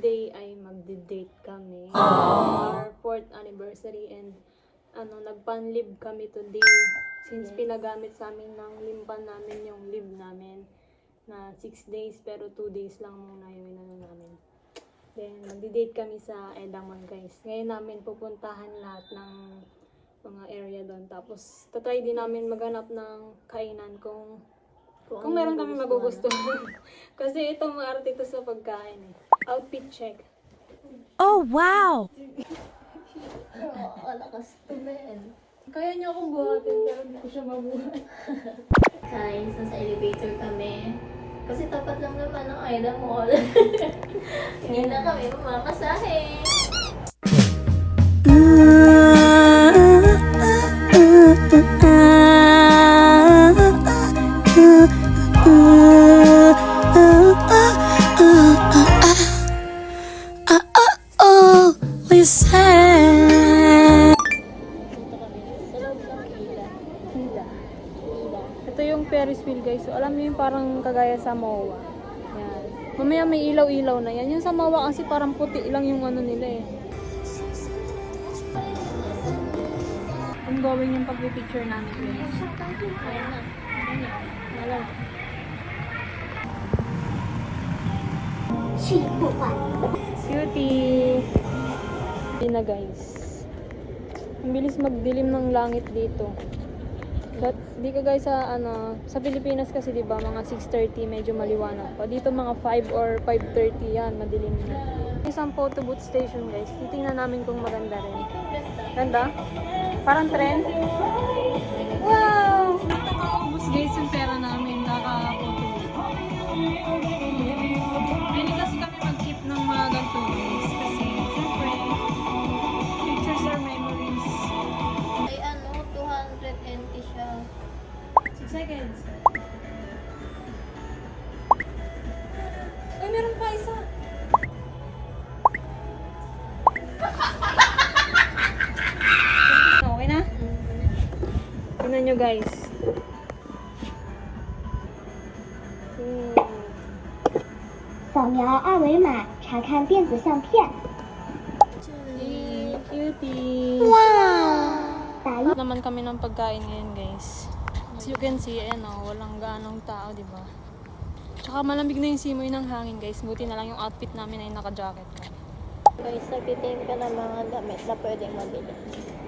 today ay magde-date kami. Our 4th anniversary and nagpan-leave kami today. Since pinagamit sa amin ng limpan namin yung leave namin na 6 days pero 2 days lang muna yung namin. Then magde-date kami sa Edamon guys. Ngayon namin pupuntahan lahat ng mga area doon. Tapos tatry din namin maghanap ng kainan kung meron kami magugustuhan. Kasi ito maarte ito sa pagkain eh. Outfit check. Oh, wow! Lakas to, men. Kaya niya akong buhatin pero hindi ko siya mabuhat. Guys, nasa elevator kami. Kasi tapat lang naman ng Ida Mall. Hindi na kami mamamasahe. Ito yung Ferris wheel guys. So alam niyo yung parang kagaya sa MOA. Yan. Mamaya may ilaw-ilaw na yan. Yung sa MOA kasi parang puti lang yung ano nila eh. Ongoing yung pag-picture namin guys. Ayan na. Ayan. Cutie! Ayan na guys. Ang bilis magdilim ng langit dito. But di ka guys sa Pilipinas kasi 'di ba mga 6:30 medyo maliwanag pa. Dito mga 5 or 5:30 yan, madilim na. Isang photo booth station guys. Titingnan namin kung maganda rin. Ganda? Parang trend. Wow! Tapos guys yung pera namin kaka-photo booth. Hindi kasi kami mag-keep ng mga ganito guys. Kasi syempre pictures are memories. Ay 200 NT siya. 6 seconds. Ay, meron pa isa. Okay na? Tingnan nyo guys. 扫描二维码查看电子相片。 Cutie. 打一 Naman kami ng pagkain ngayon guys. As you can see, walang gaanong tao, di ba? Tsaka malamig na yung simoy ng hangin guys. Buti na lang yung outfit namin ay naka-jacket kami. Guys, nagtitingin ka ng mga damit na pwedeng mabili.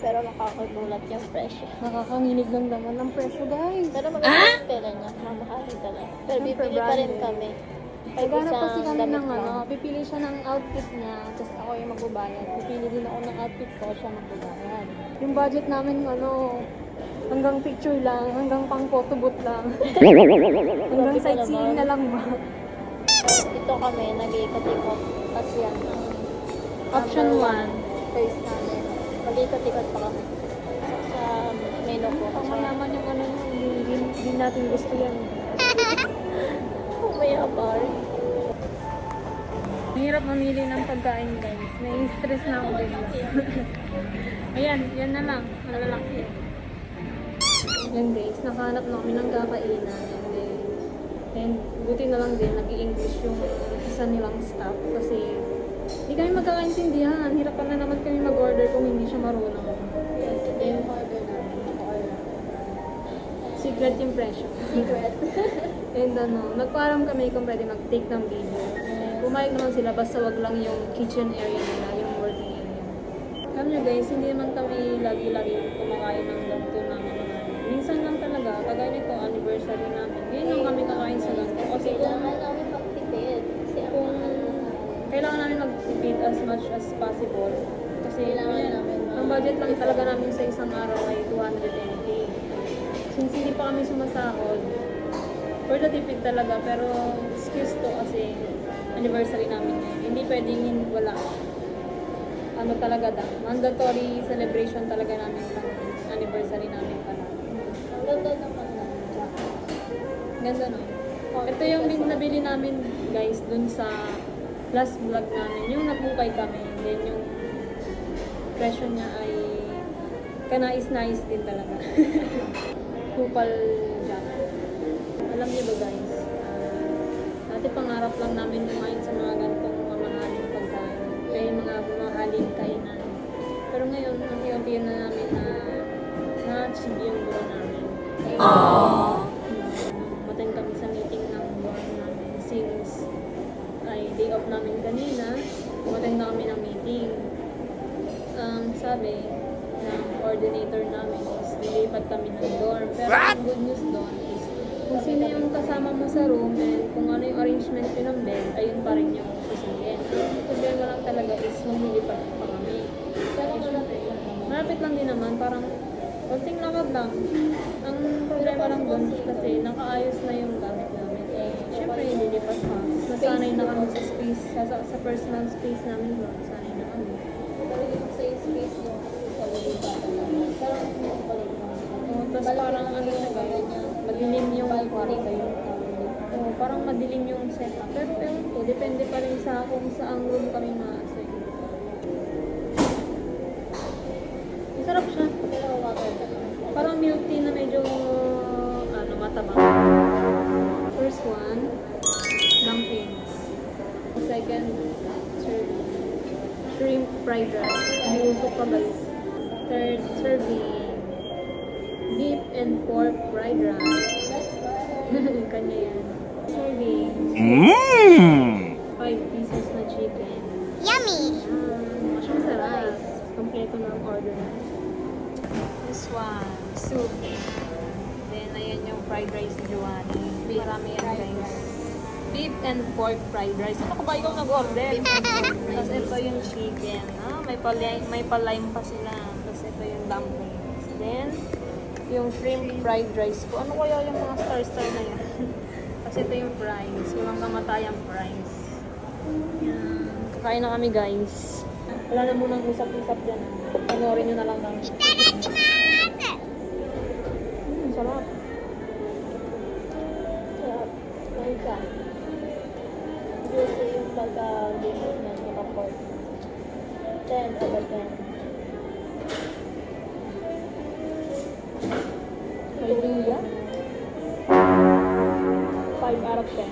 Pero makakagulat yung presyo. Nakakanginig lang naman ng presyo guys. Pero maganda yung pera niya. Mamahalin talaga. Pero Siyempre, bibili pa rin branded. kami. Naghanap kasi isang kami damit ng lang. pipili siya ng outfit niya, tapos ako yung magbabayad. Pipili din ako ng outfit ko, siya magbabayad. Yung budget namin, hanggang picture lang, hanggang pang photo booth lang. Hanggang sightseeing na lang ba? Ito kami, nag-iikot-ikot. Kasi yan. Option 1. Face namin. Mag-iikot-ikot pa kami. Sa menu ko. Pang mayaman yung hindi natin gusto yan. May bar. Mahirap mamili ng pagkain guys. Nai-stress na ako din. Ayan, yan na lang. Malalaki. Yan guys, nakahanap na kami ng kakainan. And buti na lang din, nag-i-English yung isa nilang staff. Kasi hindi kami magkakaintindihan. Hirap na naman kami mag-order kung hindi siya marunong. Yes, ito yung order namin. Naka-order. Secret yung presyo. Secret. And nagpaalam kami kung pwede mag-take ng video. Pumayag naman sila basta wag lang yung kitchen area nila, yung working area. Alam nyo guys, hindi naman kami lagi-lagi kumakain ng ganito na mga minsan lang talaga, kagaya nito, anniversary namin. Ngayon lang kami kakain sa ganito. Kasi Kailangan namin magtipid. Kasi kung kailangan namin magtipid as much as possible. Kasi ang budget lang talaga namin sa isang araw ay 280. Since hindi pa kami sumasahod, for the tipid talaga, pero excuse to kasi anniversary namin ngayon. Hindi pwedeng wala. Talaga mandatory celebration talaga namin ng anniversary namin pala. ang ganda naman na. Ganda no? Ito yung nabili namin guys dun sa last vlog namin. Yung nagmukay kami. Then yung presyo niya ay kanais-nais din talaga. Kupal jacket. Alam niyo ba guys, dati pangarap lang namin kumain sa mga ganitong mamahaling pagkain. meeting, sabi ng coordinator namin is lilipat kami ng dorm. Pero ang good news doon is kung sino yung kasama mo sa room and kung ano yung arrangement yun ng bed, ayun pa rin yung susundin. Ang problema lang talaga is maglilipat pa kami. Malapit lang din naman, parang konting lakad lang. Ang problema lang doon kasi nakaayos na yung gamit namin. Eh, syempre lilipat pa. Nasanay na kami sa space, sa personal space namin doon. Sanay na kami. Talaga yung sa space nyo kasi sa lilipatan naman. Parang balik mo. Tapos parang ano siya guys, madilim yung balcony ba yung parang madilim yung setup. Pero ewan ko, depende pa rin sa kung saang room kami ma-assign. Masarap siya. pero water na lang. Parang milk tea na medyo matabang. First one, dumplings. Second, shrimp fried rice. Niluto pa guys. Third serving, beef and pork fried rice. Kanya yan. Serving, 5 pieces na chicken. Yummy! Masyang sarap. Kompleto na ang order. This one, soup. Then, ayan yung fried rice ni Joanny. Marami yan guys. Beef and pork fried rice. Ano ka ba ikaw nag-order? Tapos ito yung chicken. May pa-lime pa sila. Tapos ito yung dumplings. Then, yung shrimp fried rice ko. Ano kaya yung mga star-star na yan? Tapos ito yung fries. Walang kamatayang fries. Yan. Kakain na kami guys. Wala na munang usap-usap dyan. Panoorin nyo na lang kami. Sarap. Sarap. Ayun ka. Gusto yung pagka-limit ng kapag 10 over 10. Hallelujah. 5 out of 10.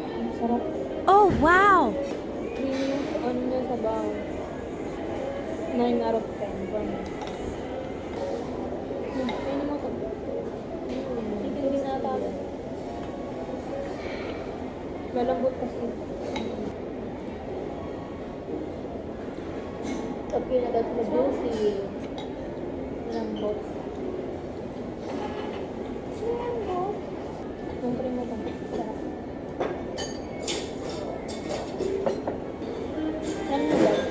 Ang sarap. Oh, wow. Creamy yung ano niya sa baon. 9 out of 10. For me. Kainin mo ito. Hindi na tapos. Malambot kasi. Pag pinagat mo juicy. Lambot. Lambot. Siyempre mo ito. Sarap. Yan na guys.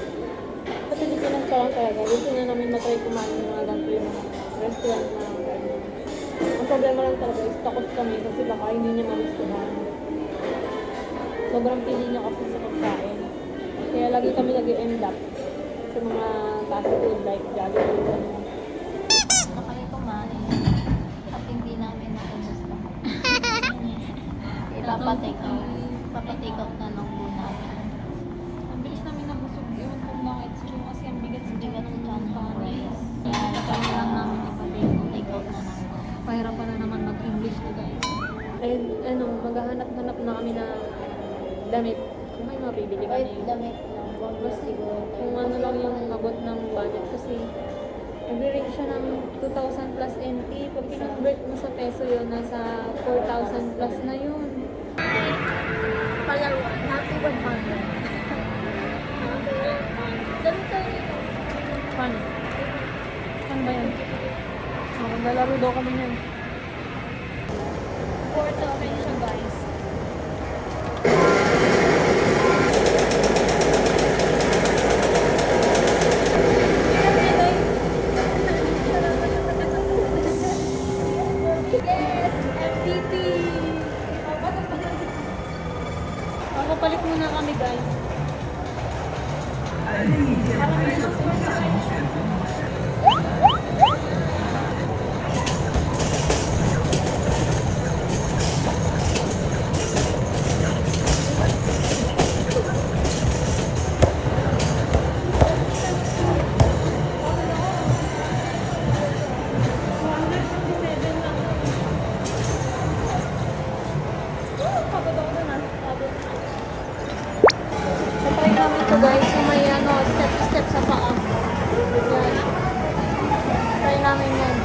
Pati dito lang parang talaga. Gusto na namin matry kumain ng mga ganito yung mga restaurant na ganyan. Ang problema lang talaga is takot kami kasi baka hindi niya magustuhan. Sobrang pili niya kasi sa pagkain. Kaya lagi kami nag-end up sa mga fast food like Jollibee. Na kayo kumain. At hindi namin nakumusta. Ipapatik out na nung buo namin. Ang bilis namin nabusog. Ewan kung bakit. Siguro kasi ang bigat sa Bigat sa tiyan tiyan ng ng rice. Kaya kami lang namin ipatik out na lang. Pahirapan na naman mag-English to guys. And maghahanap-hanap na kami ng damit. Kung may mapibili kami. Kahit damit lang. Huwag na siguro. Kung ano lang yung abot ng budget kasi nag-range siya ng 2,000 plus NT. Pag kinonvert mo sa peso yun, nasa 4,000 plus na yun. Palaruan. Happy 100. Dami tayo nito. Fun. Fun ba yan? Maglalaro daw kami yan. 4,000 siya guys. Yes! MVP! Papalit muna kami guys. Try namin ito guys, yung may step sa paa. Yan. Try namin yan.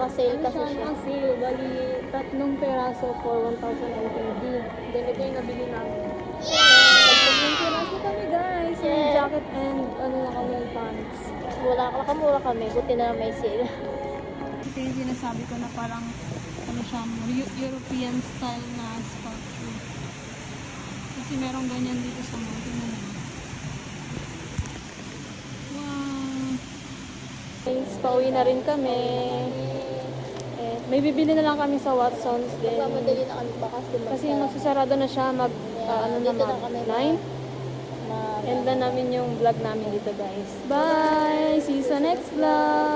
Naka-sale kasi siya, siya. naka-sale. Bali, 3 peraso for 1,080. Then ito yung nabili namin. Tatlong peraso kami guys. May Yeah. jacket and ano na kami, pants. Nakamura kami. Buti na may sale. Ito yung sinasabi ko na parang ano siya, European style na sculpture. Kasi merong ganyan dito sa mga. Tingnan mo. Wow! Guys, pauwi na rin kami. Eh, may bibili na lang kami sa Watson's din. Magmamadali na kami pa Kasi magsasarado na siya ano dito naman, na kami 9? End na namin yung vlog namin dito guys. Bye! See you sa next vlog!